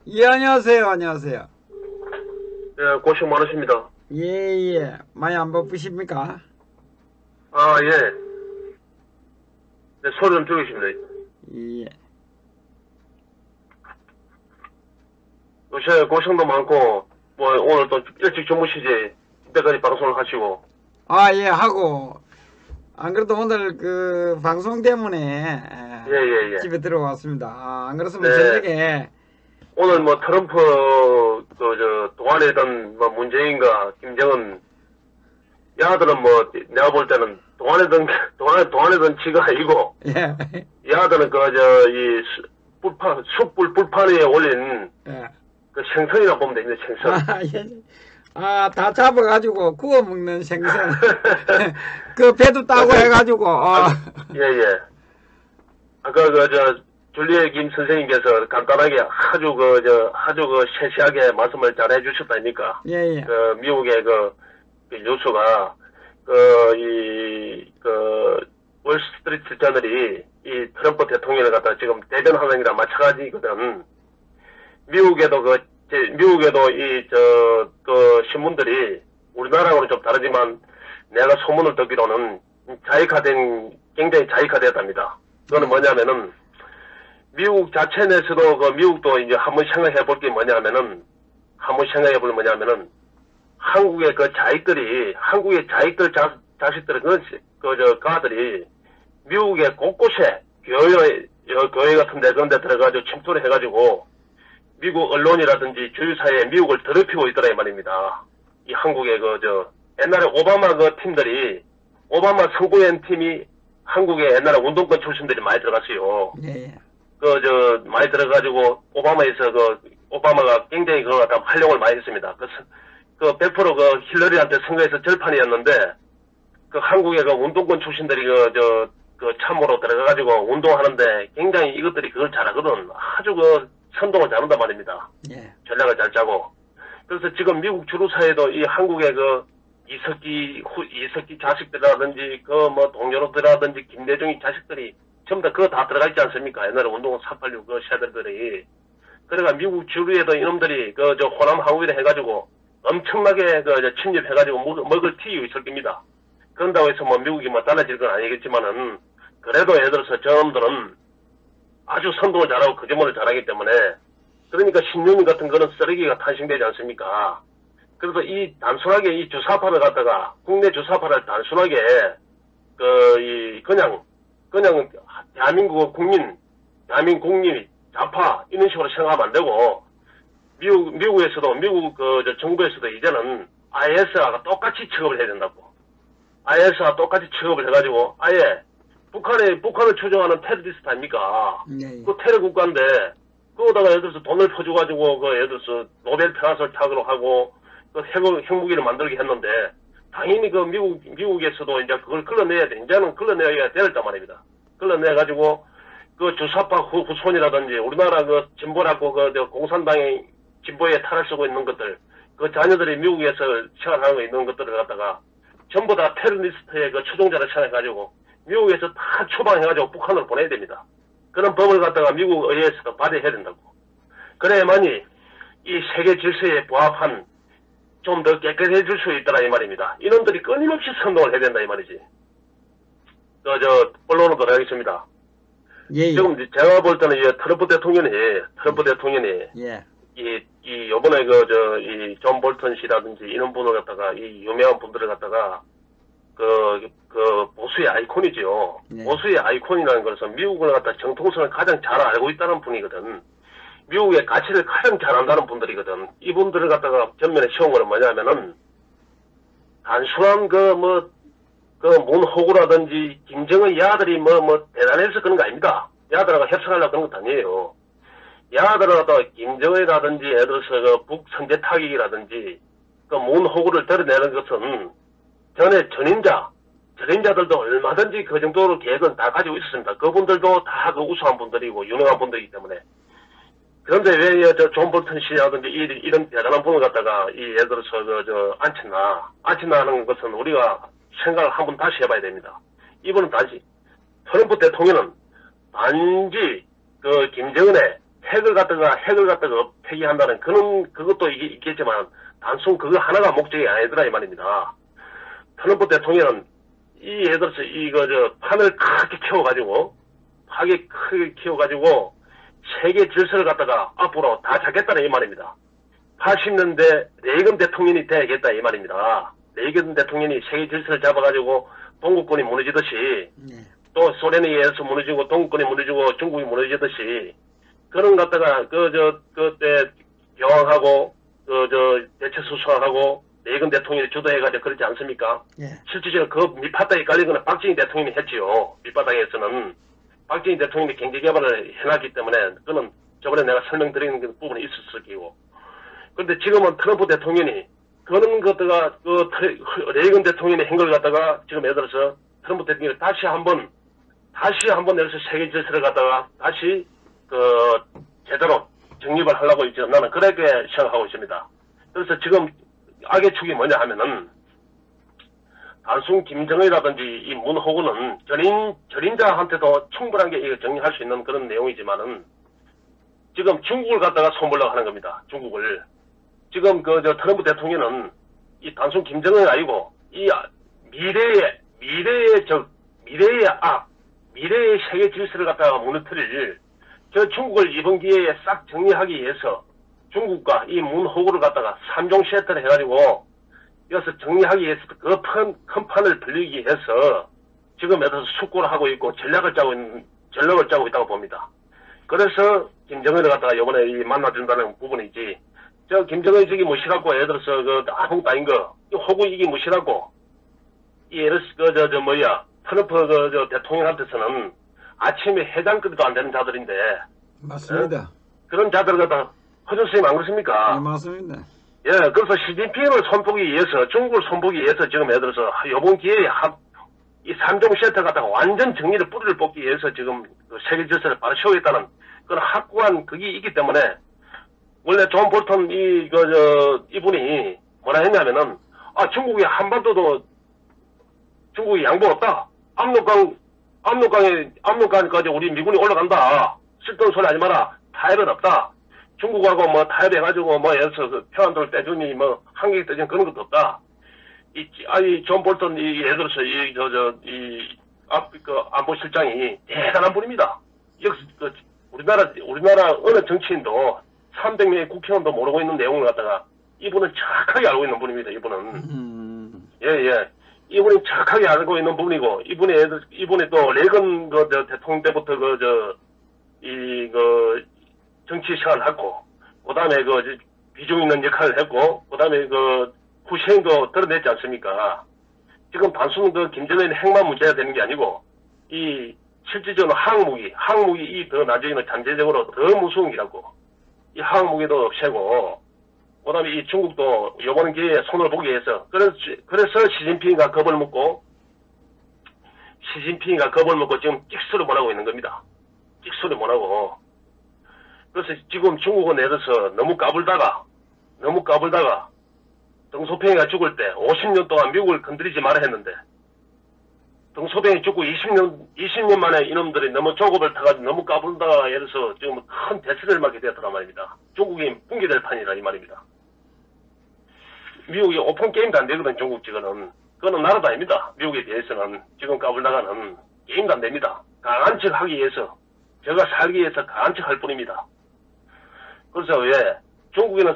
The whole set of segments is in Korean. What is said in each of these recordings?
예, 안녕하세요. 안녕하세요. 예, 고생 많으십니다. 예, 예. 많이 안 바쁘십니까? 아, 예. 네, 소리 좀 줄이십니다. 예. 요새 고생도 많고, 오늘 또 일찍 주무시지, 이때까지 방송을 하시고. 아, 예, 하고. 안 그래도 오늘 방송 때문에 예. 집에 들어왔습니다. 안 그랬으면 네. 저녁에 오늘 트럼프, 동안이든 문재인과 김정은, 야들은 내가 볼 때는 동안이든 지가 아니고, 예. 야들은 숯불판 위에 올린 예. 생선이라 보면 됩니다, 생선. 아, 예. 아, 다 잡아가지고 구워 먹는 생선. 배도 따고 해가지고. 예. 아까 줄리에 김 선생님께서 간단하게 아주 세세하게 말씀을 잘 해주셨다니까. 예. 미국의 뉴스가, 월스트리트 저널이 이 트럼프 대통령을 갖다 지금 대변하는 거랑 마찬가지거든. 미국에도 신문들이 우리나라하고는 좀 다르지만 내가 소문을 듣기로는 굉장히 자익화되었답니다. 그거는 뭐냐면은 미국 자체 내에서도 미국도 이제 한번 생각해 볼 게 뭐냐면은 한국의 한국의 자식들의 가들이 미국의 곳곳에 교회 같은 데 그런 데 들어가지고 침투를 해가지고 미국 언론이라든지 주류사회에 미국을 더럽히고 있더라 이 말입니다. 이 한국의 옛날에 오바마 팀들이 오바마 선거연 팀이 한국에 옛날에 운동권 출신들이 많이 들어갔어요. 예. 많이 들어가지고 오바마가 굉장히 그거 갖다 활용을 많이 했습니다. 100% 힐러리한테 선거에서 절판이었는데 한국의 운동권 출신들이 참으로 들어가가지고 운동하는데 굉장히 이것들이 그걸 잘하거든. 아주 선동을 잘한단 말입니다. 예. 전략을 잘 짜고. 그래서 지금 미국 주류사회도 이 한국의 이석기 자식들이라든지 동료들이라든지 김대중이 자식들이 전부 다 그거 다 들어가 있지 않습니까? 옛날에 운동 486 샤들들이. 그러니까 미국 주류에도 이놈들이 호남 항우위를 해가지고 엄청나게 침입해가지고 먹을 튀기고 있을 겁니다. 그런다고 해서 미국이 달라질 건 아니겠지만은 그래도 예를 들어서 저놈들은 아주 선동을 잘하고 거짓말을 잘하기 때문에 그러니까 신념이 같은 그런 쓰레기가 탄생되지 않습니까? 그래서 단순하게 이 주사파를 갖다가 국내 주사파를 단순하게 그냥 대한민국 국민이 좌파 이런 식으로 생각하면 안 되고 미국에서도 미국 정부에서도 이제는 IS와 똑같이 취급을 해야 된다고. IS와 똑같이 취급을 해가지고 아예 북한을 추종하는 테러리스트 아닙니까? 예. 테러 국가인데 그거다가 예를 들어서 돈을 퍼줘가지고 예를 들어서 노벨 평화상을 타기로 하고 핵무기를 만들게 했는데 당연히 미국에서도 이제 그걸 걸러내야 돼. 이제는 걸러내야 될단 말입니다. 걸러내가지고 주사파 후손이라든지 우리나라 진보라고 공산당의 진보에 탈을 쓰고 있는 것들 자녀들이 미국에서 생활하고 있는 것들을 갖다가 전부 다 테러리스트의 추종자를 찾아가지고 미국에서 다 처방해가지고 북한으로 보내야 됩니다. 그런 법을 갖다가 미국 의회에서도 발의해야 된다고. 그래야만이 이 세계 질서에 부합한 좀 더 깨끗해질 수 있더라 이 말입니다. 이놈들이 끊임없이 선동을 해야 된다 이 말이지. 언론으로 돌아가겠습니다. 예. 지금 제가 볼 때는 트럼프 대통령이 예. 요번에 존 볼턴 씨라든지 이런 분을 갖다가 유명한 분들을 갖다가 보수의 아이콘이죠. 네. 보수의 아이콘이라는 것은 미국을 갖다 정통성을 가장 잘 알고 있다는 분이거든. 미국의 가치를 가장 잘 안다는 분들이거든. 이분들을 갖다가 전면에 세운 거는 뭐냐면은 단순한 문호구라든지 김정은 야들이 대단해서 그런 거 아닙니다. 야들하고 협상하려고 그런 것도 아니에요. 야들을 갖다가 김정은이라든지 예를 들어서 북선제 타격이라든지 문호구를 드러내는 것은 전에 전인자들도 얼마든지 그 정도로 계획은 다 가지고 있었습니다. 그분들도 다 우수한 분들이고 유능한 분들이기 때문에. 그런데 왜 존 볼턴 씨라든지 이런 대단한 분을 갖다가 예를 들어서 안친나 하는 것은 우리가 생각을 한번 다시 해봐야 됩니다. 이분은 트럼프 대통령은 단지 김정은의 핵을 갖다가 폐기한다는 그것도 있겠지만 단순 그거 하나가 목적이 아니더라 이 말입니다. 트럼프 대통령은 예를 들어서 판을 크게 키워가지고 세계 질서를 갖다가 앞으로 다 잡겠다는 이 말입니다. 80년대 레이건 대통령이 되겠다 이 말입니다. 레이건 대통령이 세계 질서를 잡아가지고 동구권이 무너지듯이 또 소련에 의해서 무너지고 동구권이 무너지고 중국이 무너지듯이 그런 갖다가 그때 교황하고 대체수사하고 레이건 대통령이 주도해가지고 그러지 않습니까? 실질적으로 그 밑바닥에 깔린 거는 박정희 대통령이 했지요. 밑바닥에서는 박정희 대통령이 경제 개발을 해놨기 때문에 그거는 저번에 내가 설명드리는 부분이 있었을 거고. 그런데 지금은 트럼프 대통령이 그런 것들가 레이건 대통령의 행동을 갖다가 지금 예를 들어서 트럼프 대통령이 다시 한번 여기서 세계 질서를 갖다가 다시 제대로 정립을 하려고 있죠. 나는 그렇게 생각하고 있습니다. 그래서 지금 악의 축이 뭐냐 하면은 단순 김정은이라든지 이 문호구는 전인자한테도 충분한 게 이거 정리할 수 있는 그런 내용이지만은 지금 중국을 갖다가 손보려고 하는 겁니다. 중국을. 지금 트럼프 대통령은 이 단순 김정은이 아니고 이 미래의 세계 질서를 갖다가 무너뜨릴 중국을 이번 기회에 싹 정리하기 위해서 중국과 이 문호구를 갖다가 3종 세트를 해가지고 여기서 정리하기 위해서 그 큰 판을 벌리기 위해서 지금 애들 숙고를 하고 있고 전략을 짜고 있다고 봅니다. 그래서 김정은을 갖다가 이번에 만나준다는 부분이지. 김정은이 저기 무시라고 예를 들어서 아무것도 아닌 거, 호구 이게 무시라고 예를 들어서 트럼프 대통령한테서는 아침에 해장거리도 안 되는 자들인데. 맞습니다. 그런 자들 갖다 허준선생님 안 그렇습니까? 네, 맞습니다. 예, 그래서 시진핑을 손보기 위해서, 중국을 손보기 위해서 지금 예를 들어서 이번 기회에 이 3종 세트 갖다가 완전 정리를 뿌리를 뽑기 위해서 지금 세계 질서를 바로 세우겠다는 그런 확고한 그게 있기 때문에 원래 존 볼턴 이분이 뭐라 했냐면은 중국이 한반도도 중국이 양보 없다. 압록강까지 우리 미군이 올라간다. 쓸데없는 소리 하지 마라. 타협은 없다. 중국하고 타협해가지고 예를 들어서 평안도를 떼주니 한국이 떼주니 그런 것도 없다. 존 볼턴 예를 들어서 안보실장이 대단한 분입니다. 역시 우리나라 어느 정치인도 300명의 국회의원도 모르고 있는 내용을 갖다가 이분은 정확하게 알고 있는 분입니다. 이분은 예. 이분이 정확하게 알고 있는 분이고 이분이 또 레이건 대통령 때부터 정치 생활을 했고 그다음에 비중 있는 역할을 했고 그다음에 후시행도 드러냈지 않습니까? 지금 단순 김정은의 핵만 문제가 되는 게 아니고 이 실질적으로 항무기 더 나중에는 잠재적으로 더 무서운 기라고 이 항무기도 없애고 그다음에 이 중국도 요번 기회에 손을 보기 위해서 그래서 시진핑이가 겁을 먹고 지금 찍소리 못하고 있는 겁니다. 찍소리 못하고. 그래서 지금 중국은 예를 들어서 너무 까불다가 덩소평이가 죽을 때 50년 동안 미국을 건드리지 말아 했는데 덩소평이 죽고 20년 만에 이놈들이 너무 조급을 타가지고 너무 까불다가 예를 들어서 지금 큰 대세를 맞게 되었더란 말입니다. 중국이 붕괴될 판이라 이 말입니다. 미국이 오픈 게임도 안 되거든. 중국 지금은 그거는 나라도 아닙니다. 미국에 대해서는 지금 까불다가는 게임도 안 됩니다. 강한 척 하기 위해서 제가 살기 위해서 강한 척 할 뿐입니다. 그래서 중국은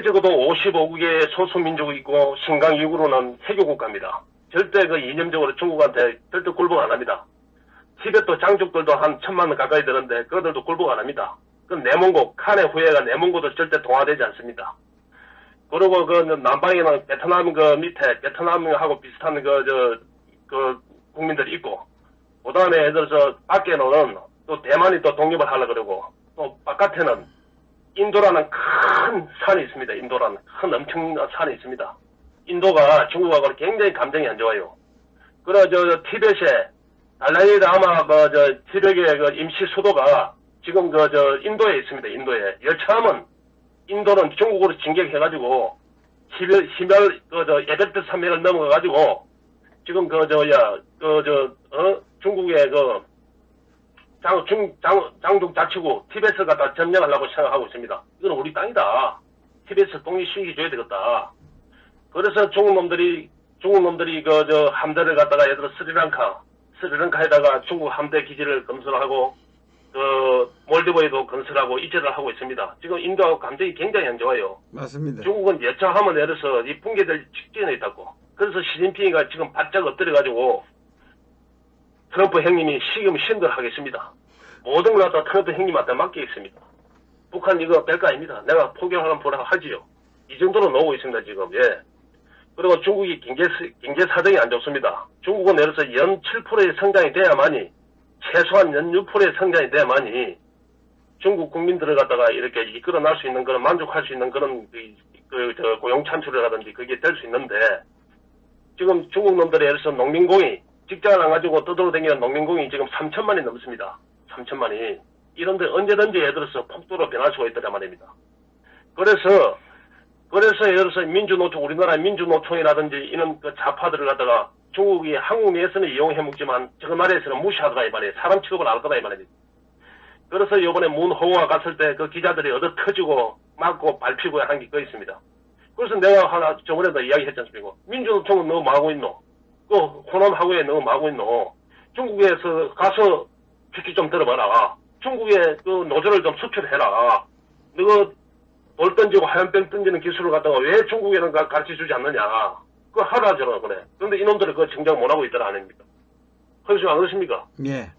적어도 55국의 소수민족이 있고 신강 이후로는 해교국가입니다. 절대 이념적으로 중국한테 절대 굴복 안 합니다. 티베트 장족들도 한 1000만 원 가까이 되는데 그들도 굴복 안 합니다. 내몽고 칸의 후예가 내몽고도 절대 동화되지 않습니다. 그리고 남방에는 베트남 밑에 베트남하고 비슷한 국민들이 있고 그다음에 예를 들어서 밖에는 또 대만이 또 독립을 하려고 그러고 또 바깥에는 인도라는 큰 산이 있습니다. 인도라는 큰 엄청난 산이 있습니다. 인도가 중국하고 굉장히 감정이 안 좋아요. 그래서 티벳에 달라이 라마 티벳의 임시 수도가 지금 인도에 있습니다. 인도에. 여차하면 인도는 중국으로 진격해가지고 에베레스트 산맥을 넘어가가지고 지금 중국의 장중 자치구 티베트를 갖다 점령하려고 생각하고 있습니다. 이건 우리 땅이다. 티베트 독립시켜줘야 되겠다. 그래서 중국 놈들이 함대를 갖다가 예를 들어 스리랑카에다가 중국 함대 기지를 건설하고 몰디브에도 건설하고 이제를 하고 있습니다. 지금 인도하고 감정이 굉장히 안 좋아요. 맞습니다. 중국은 예차하면 예를 들어서 이 붕괴될 직전에 있다고. 그래서 시진핑이가 지금 바짝 엎드려가지고 트럼프 형님이 시금 신들하겠습니다. 모든 걸 갖다 트럼프 형님한테 맡기겠습니다. 북한 이거 별거 아닙니다. 내가 포기하면 보라 하지요. 이 정도로 나오고 있습니다, 지금. 예. 그리고 중국이 경제 사정이 안 좋습니다. 중국은 예를 들어서 연 7%의 성장이 돼야만이, 최소한 연 6%의 성장이 돼야만이 중국 국민들을 갖다가 이렇게 이끌어 날 수 있는 그런, 만족할 수 있는 그런 고용 창출이라든지 그게 될 수 있는데, 지금 중국 놈들이 예를 들어서 농민공이 직장을 안 가지고 떠돌아다니는 농민공이 지금 3천만이 넘습니다. 3천만이. 이런데 언제든지 예를 들어서 폭도로 변할 수가 있다란 말입니다. 그래서 예를 들어서 민주노총, 우리나라 민주노총이라든지 이런 그 좌파들을 갖다가 중국이 한국 내에서는 이용해 먹지만 저 나라에서는 무시하더라 이 말이에요. 사람 취급을 안 하더라 이 말입니다. 그래서 이번에 문호가 갔을 때 그 기자들이 얻어 터지고 맞고 밟히고 한 게 그거 있습니다. 그래서 내가 하나 저번에도 이야기했지 않습니까? 민주노총은 너무 마고 있노? 그 호남하고에 너무 마고 있노? 중국에서 가서 주기 좀 들어봐라. 중국의 그 노조를 좀 수출해라. 너가 돌 던지고 화염병 던지는 기술을 갖다가 왜 중국에는 가르쳐주지 않느냐. 그거 하라잖아, 그래. 그런데 이놈들이 그거 정작 못하고 있더라, 아닙니까? 그렇지, 안 그렇습니까? 예.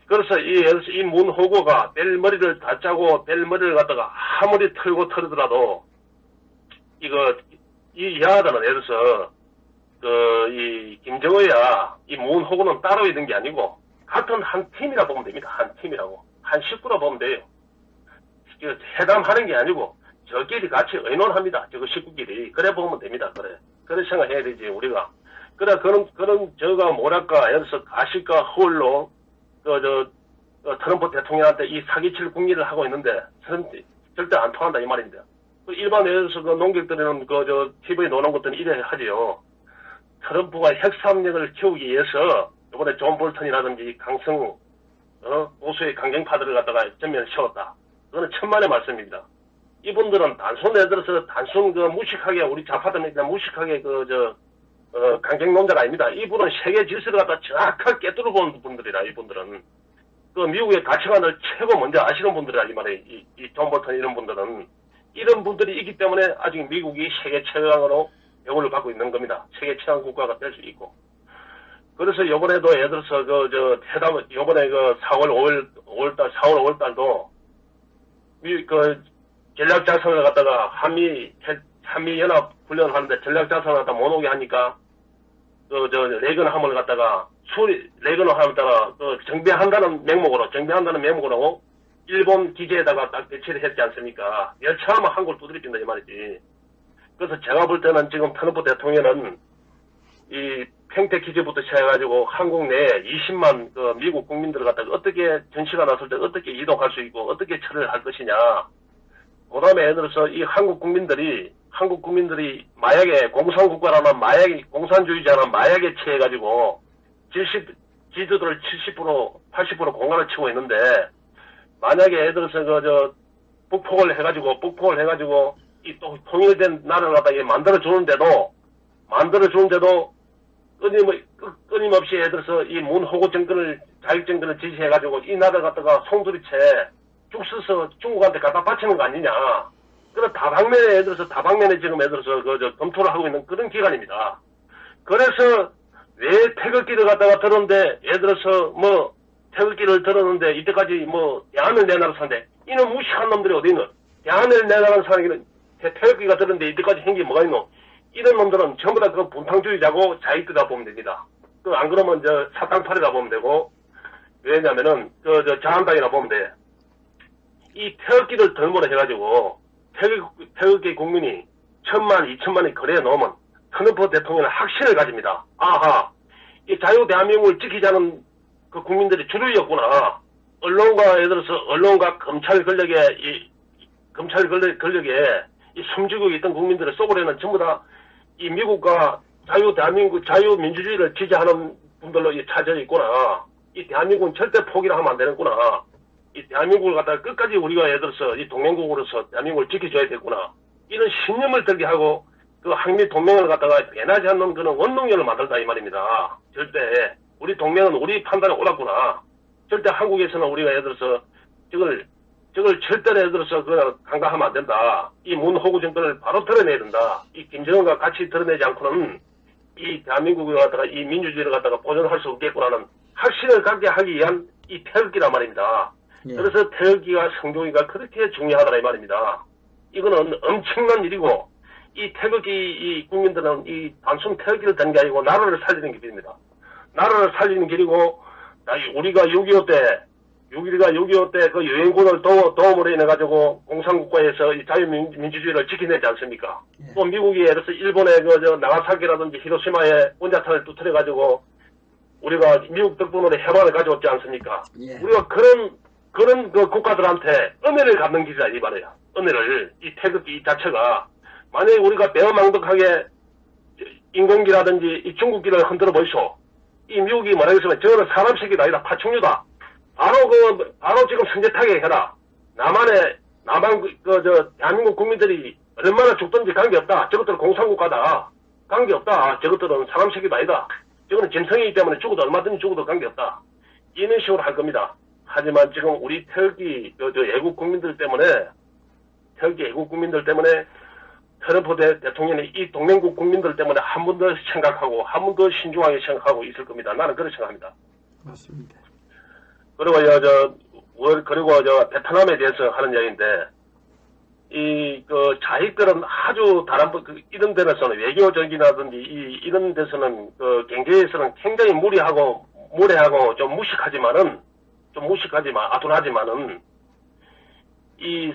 그래서 이 문호고가 뺄머리를 다 짜고 뺄머리를 갖다가 아무리 털고 털더라도 이 야하다는 예를 들어서 이 김정의야 이 문호고는 따로 있는 게 아니고 같은 한 팀이라 보면 됩니다. 한 팀이라고. 한 식구라 보면 돼요. 회담하는 게 아니고 저끼리 같이 의논합니다. 저거 식구끼리. 그래 보면 됩니다. 그래 생각해야 되지 우리가. 그래 그런 저가 뭐랄까 예를 들어서 가식과 허울로 트럼프 대통령한테 이 사기칠 국리를 하고 있는데 절대 안 통한다 이 말입니다. 일반 예를 들어서 그 농객들은 TV에 노는 것들은 이래 하지요. 트럼프가 핵산력을 키우기 위해서 이번에 존 볼턴이라든지 강성우 보수의 강경파들을 갖다가 전면에 세웠다. 그거는 천만의 말씀입니다. 이분들은 예를 들어서 무식하게 우리 좌파들은 그냥 무식하게 강경론자가 아닙니다. 이분은 세계 질서를 갖다 정확하게 깨뚫어 보는 분들이라 이분들은 그 미국의 가치관을 최고 먼저 아시는 분들이라 이 말이에요. 이 존 볼턴 이런 분들은 이런 분들이 있기 때문에 아직 미국이 세계 최강으로 명을 받고 있는 겁니다. 세계 최강 국가가 될 수 있고. 그래서 요번에도 예를 들어서 요번에 4월 5월달도 전략 자산을 갖다가 한미 연합 훈련을 하는데 전략 자산을 갖다 못 오게 하니까 레이건 함을 갖다가 레이건 함을 따라 정비한다는 명목으로 일본 기지에다가 딱 배치를 했지 않습니까? 열차하면 한국을 두드려진다 이 말이지. 그래서 제가 볼 때는 지금 트럼프 대통령은 이 평택 기지부터 시작해가지고 한국 내에 20만 미국 국민들을 갖다가 어떻게 전시가 났을 때 어떻게 이동할 수 있고 어떻게 처리를 할 것이냐. 그 다음에 예를 들어서 이 한국 국민들이 마약에 공산국가라는 공산주의자라는 마약에 취해가지고 지주들 70% 80% 공간을 치고 있는데 만약에 예를 들어서 북폭을 해가지고 이 또 통일된 나라를 갖다가 만들어주는데도 끊임없이 예를 들어서 이 문호고 자익정권을 지시해가지고 이 나라를 갖다가 송두리째 쭉 써서 중국한테 갖다 바치는 거 아니냐. 그런 다방면에 지금 예를 들어서 검토를 하고 있는 그런 기간입니다. 그래서 왜 태극기를 갖다가 들었는데 예를 들어서 태극기를 들었는데 이때까지 야한을 내놔서 사는데 이놈 무식한 놈들이 어디 있노? 야한을 내놔는 사람이 태극기가 들었는데 이때까지 한 게 뭐가 있노? 이런 놈들은 전부 다 분탕주의자고 자익들이다 보면 됩니다. 안 그러면 사탕팔이라 보면 되고, 왜냐면은, 자한당이라 보면 돼. 이 태극기를 덜모로 해가지고, 태극기 국민이 1,000만, 2,000만이 거래해 놓으면, 트럼프 대통령은 확신을 가집니다. 아하, 이 자유 대한민국을 지키자는 그 국민들이 주류였구나. 예를 들어서 언론과 검찰 권력에, 이 숨지고 있던 국민들의 속으로는 전부 다 이 미국과 자유민주주의를 지지하는 분들로 차져 있구나. 이 대한민국은 절대 포기를 하면 안 되는구나. 이 대한민국을 갖다가 끝까지 우리가 예를 들어서 이 동맹국으로서 대한민국을 지켜줘야 되겠구나. 이런 신념을 들게 하고 그 한미 동맹을 갖다가 변하지 않는 그런 원동력을 만들다 이 말입니다. 절대 우리 동맹은 우리 판단에 옳았구나. 절대 한국에서는 우리가 예를 들어서 저걸 절대로 예를 들어서 그냥 간과하면 안 된다. 이 문호구 정권을 바로 드러내야 된다. 이 김정은과 같이 드러내지 않고는 이 대한민국을 갖다가 이 민주주의를 갖다가 보존할 수 없겠구나는 확신을 갖게 하기 위한 이 태극기란 말입니다. 예. 그래서 태극기가 성종이가 그렇게 중요하더라 이 말입니다. 이거는 엄청난 일이고 이 태극기 이 국민들은 이 단순 태극기를 단 게 아니고 나라를 살리는 길입니다. 나라를 살리는 길이고 우리가 6.25 때 그 유엔군을 도움으로 인해 가지고 공산국가에서 이 자유민주주의를 지켜내지 않습니까? 예. 또 미국이 예를 들어서 일본의 그 나가사키라든지 히로시마에 원자탄을 터뜨려 가지고 우리가 미국 덕분으로 해방을 가져왔지 않습니까? 예. 우리가 그런 그 국가들한테 은혜를 갚는 길이다 이 말이야. 은혜를 이 태극기 이 자체가 만약에 우리가 배어망덕하게 인공기라든지 이 중국기를 흔들어 보이소. 이 미국이 뭐라겠으면 저거는 사람 새끼가 아니다. 파충류다. 바로 지금 선제타격 해라. 대한민국 국민들이 얼마나 죽든지 관계없다. 저것들은 공산국가다. 관계없다. 저것들은 사람 새끼가 아니다. 저거는 짐승이기 때문에 죽어도 얼마든지 죽어도 관계없다. 이런 식으로 할 겁니다. 하지만 지금 우리 태극기 애국 국민들 때문에 트럼프 대통령이 이 동맹국 국민들 때문에 한 번 더 생각하고 한 번 더 신중하게 생각하고 있을 겁니다. 나는 그렇게 생각합니다. 맞습니다. 그리고 베트남에 대해서 하는 이야기인데 자익들은 아주 다른 이런 데서는 외교적이라든지 이런 데서는 경제에서는 굉장히 무례하고 좀 아둔하지만은 이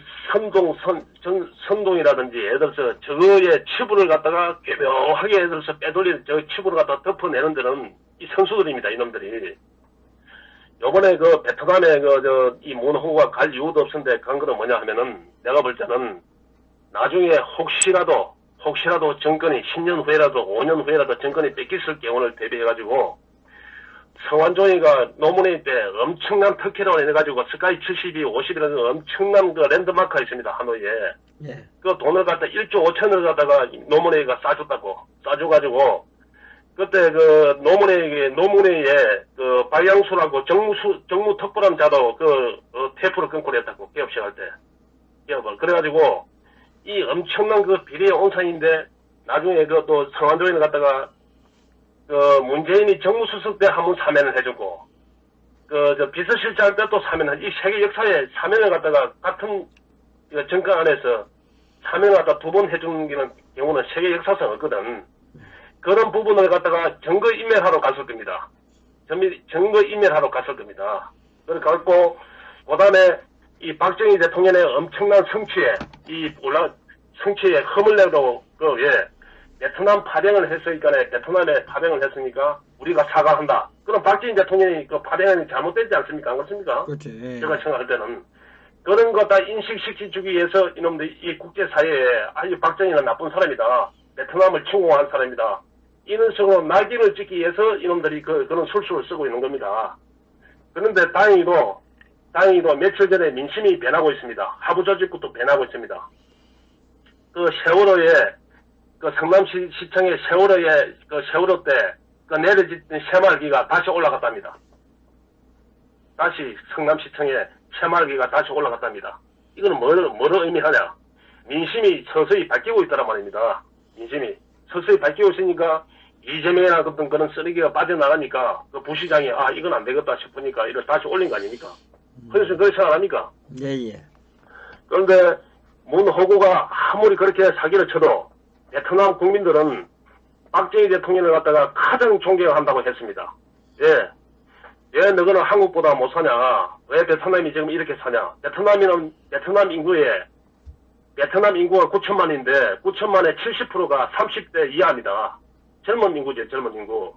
선동이라든지 예를 들어서 저거의 치부를 갖다가 괴묘하게 예를 들어서 빼돌리는 저 치부를 갖다가 덮어내는 데는 이 선수들입니다. 이놈들이. 요번에 베트남에 이 문호구가 갈 이유도 없었는데 간 거는 뭐냐 하면은 내가 볼 때는 나중에 혹시라도 정권이 10년 후에라도 5년 후에라도 정권이 뺏겼을 경우를 대비해가지고 성완종이가 노무현 때 엄청난 특혜를 해가지고 스카이 72, 50이라는 엄청난 랜드마크가 있습니다. 하노이에. 예. 그 돈을 갖다 1조 5천을 갖다가 노무현이가 싸줘가지고 그때 노무현의 박양수라고 정무 특보람 자도 테이프를 끊고 그랬다고 개업 시작할 때. 개업을. 그래가지고 이 엄청난 비리의 온상인데 나중에 또 성완종이를 갖다가 문재인이 정무수석 때 한 번 사면을 해주고, 비서실장 때 또 사면을, 이 세계 역사에 사면을 갖다가 같은 정권 안에서 사면을 갖다 두 번 해주는 경우는 세계 역사상 없거든. 그런 부분을 갖다가 증거인멸하러 갔을 겁니다. 증거인멸하러 갔을 겁니다. 그래갖고, 그 다음에 이 박정희 대통령의 엄청난 성취에 흠을 내고, 베트남 파병을 했으니까, 베트남에 파병을 했으니까, 우리가 사과한다. 그럼 박정희 대통령이 파병이 잘못되지 않습니까? 안 그렇습니까? 그렇죠. 예. 제가 생각할 때는. 그런 거 다 인식시켜주기 위해서 이놈들, 이 국제사회에, 박정희는 나쁜 사람이다. 베트남을 침공한 사람이다. 이런 식으로 낙인을 찍기 위해서 이놈들이 그런 술수를 쓰고 있는 겁니다. 그런데 다행히도 며칠 전에 민심이 변하고 있습니다. 하부조직부터 변하고 있습니다. 세월호에, 성남시청의 세월호 때, 내려진 새마을기가 다시 올라갔답니다. 다시 성남시청의 새마을기가 다시 올라갔답니다. 이거는 뭐를 의미하냐? 민심이 서서히 바뀌고 있다란 말입니다. 민심이. 서서히 바뀌고 있으니까, 이재명이나 그런 쓰레기가 빠져나가니까, 부시장이, 이건 안 되겠다 싶으니까, 이걸 다시 올린 거 아닙니까? 그래서 그렇게 생각합니까? 예. 그런데, 문호구가 아무리 그렇게 사기를 쳐도, 베트남 국민들은 박정희 대통령을 갖다가 가장 존경한다고 했습니다. 왜 너희는 한국보다 못 사냐? 왜 베트남이 지금 이렇게 사냐? 베트남 인구가 9천만인데 9천만의 70%가 30대 이하입니다. 젊은 인구죠, 젊은 인구.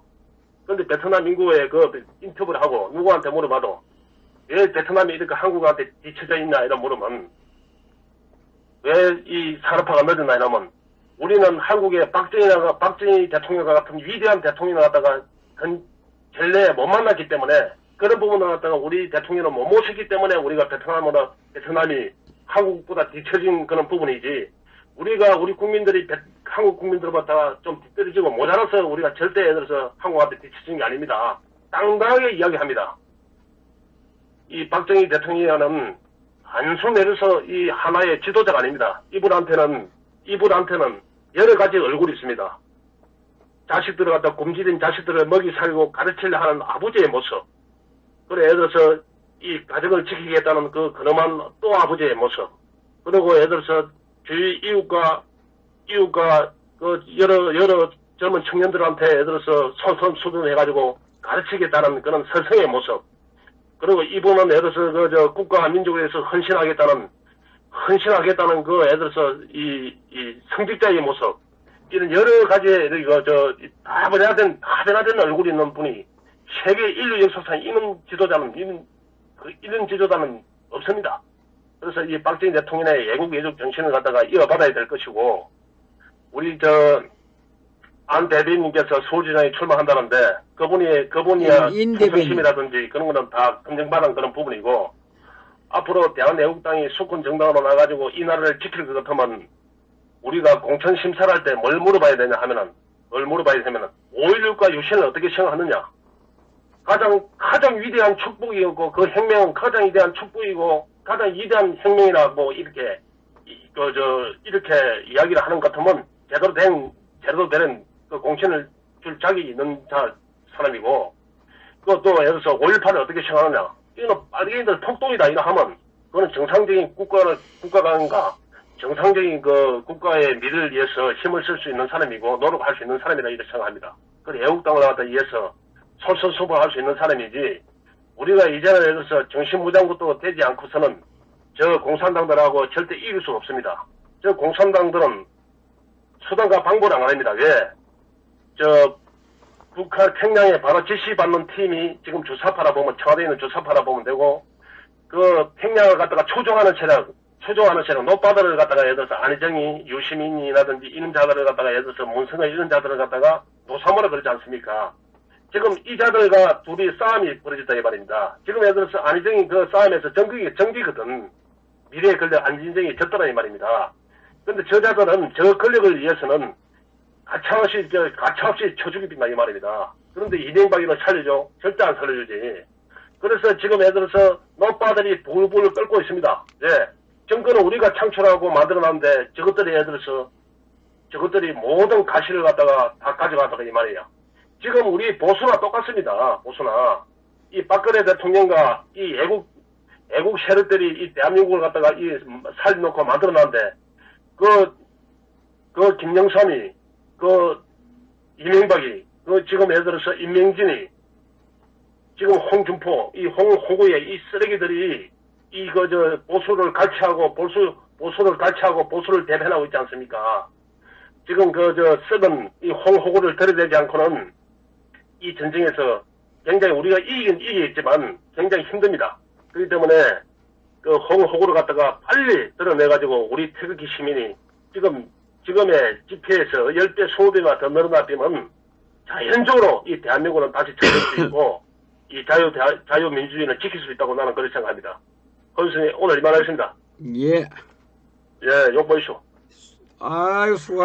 그런데 베트남 인구에 인터뷰를 하고 누구한테 물어봐도 왜 베트남이 이렇게 한국한테 뒤쳐져 있냐 이런 물으면 왜 이 산업화가 늦었나 이러면 우리는 한국의 박정희 대통령과 같은 위대한 대통령을 갖다가 전례에 못 만났기 때문에 그런 부분을 갖다가 우리 대통령은 못 모셨기 때문에 우리가 베트남이 한국보다 뒤처진 그런 부분이지, 우리 국민들이 한국 국민들보다 좀 뒤떨어지고 모자라서 우리가 절대 예를 들어서 한국한테 뒤처진 게 아닙니다. 당당하게 이야기합니다. 이 박정희 대통령은 단순 내려서 이 하나의 지도자가 아닙니다. 이분한테는 여러 가지 얼굴이 있습니다. 자식들을 갖다 굶주린 자식들을 먹이 살고 가르치려 하는 아버지의 모습. 그래, 예를 들어서 이 가정을 지키겠다는 그 근엄한 또 아버지의 모습. 그리고 예를 들어서 주위 이웃과 그 여러 젊은 청년들한테 예를 들어서 선선수둔해가지고 가르치겠다는 그런 서성의 모습. 그리고 이분은 예를 들어서 저 국가와 민족에 대해서 헌신하겠다는 그 예를 들어서 이 성직자의 모습. 이런 여러 가지의 다 변화된 얼굴이 있는 분이 세계 인류 역사상 이런 지도자는 없습니다. 그래서 이 박정희 대통령의 애국 애족 정신을 갖다가 이어받아야 될 것이고, 우리 안 대변인께서 서울시장에 출마한다는데 그분이야 충성심이라든지 그런 거는 다 검증받은 그런 부분이고, 앞으로 대한애국당이 수권 정당으로 나가지고 이 나라를 지킬 것 같으면 우리가 공천 심사를 할 때 뭘 물어봐야 되냐 하면은 5.16과 유신을 어떻게 생각하느냐. 가장 위대한 축복이고 그 혁명은 가장 위대한 축복이고 가장 위대한 혁명이라 뭐 이렇게 이야기를 하는 것 같으면 제대로 된 그 공천을 줄 자격이 있는 사람이고, 그것도 예를 들어서 5.18을 어떻게 생각하느냐. 이거는 빨갱이들 폭동이다 이거 하면 그거는 정상적인 국가가 정상적인 그 국가의 미래를 위해서 힘을 쓸 수 있는 사람이고 노력할 수 있는 사람이라 이렇게 생각합니다. 그리고 애국당을 갖다 위해서 솔선수범할 수 있는 사람이지, 우리가 이제는 예를 들어서 정신무장부터 되지 않고서는 저 공산당들하고 절대 이길 수가 없습니다. 저 공산당들은 수단과 방법을 안 합니다. 왜? 북한 평양에 바로 지시받는 팀이 지금 주사파라 보면, 청와대에 있는 주사파라 보면 되고, 그 평양을 갖다가 초종하는 세력, 노빠들을 갖다가 예를 들어서 안희정이, 유시민이라든지 이런 자들을 갖다가 예를 들어서 문성의 이런 자들을 갖다가 노사모라 그러지 않습니까? 지금 이 자들과 둘이 싸움이 벌어졌다 이 말입니다. 지금 예를 들어서 안희정이 그 싸움에서 정기거든. 미래의 권력 안진정이 졌더라 이 말입니다. 그런데 저 자들은 저 권력을 위해서는 가차없이 쳐죽입니다 이 말입니다. 그런데 이명박이는 살려줘? 절대 안 살려주지. 그래서 지금 예를 들어서 노빠들이 불불 끓고 있습니다. 예. 정권은 우리가 창출하고 만들어놨는데 저것들이 모든 가시를 갖다가 다 가져가다가 이 말이에요. 지금 우리 보수나 똑같습니다. 보수나. 이 박근혜 대통령과 이 애국 세력들이 이 대한민국을 갖다가 살려놓고 만들어놨는데, 그 김영삼이, 그 이명박이, 그 지금 예를 들어서 임명진이, 지금 홍준표, 이 홍호구의 이 쓰레기들이 보수를 갈취하고 보수를 대변하고 있지 않습니까? 지금 썩은 이 홍호구를 들여대지 않고는 이 전쟁에서 굉장히 우리가 이기긴 이기겠지만 굉장히 힘듭니다. 그렇기 때문에 그 홍호구를 갖다가 빨리 드러내가지고 우리 태극기 시민이 지금의 집회에서 10배, 20배가 더 늘어나면 자연적으로 이 대한민국은 다시 찾을 수 있고 이 자유민주주의는 지킬 수 있다고 나는 그렇게 생각합니다. 선생님, 오늘 이만하겠습니다. 예. 예, 욕 보이시오. 아유, 수고.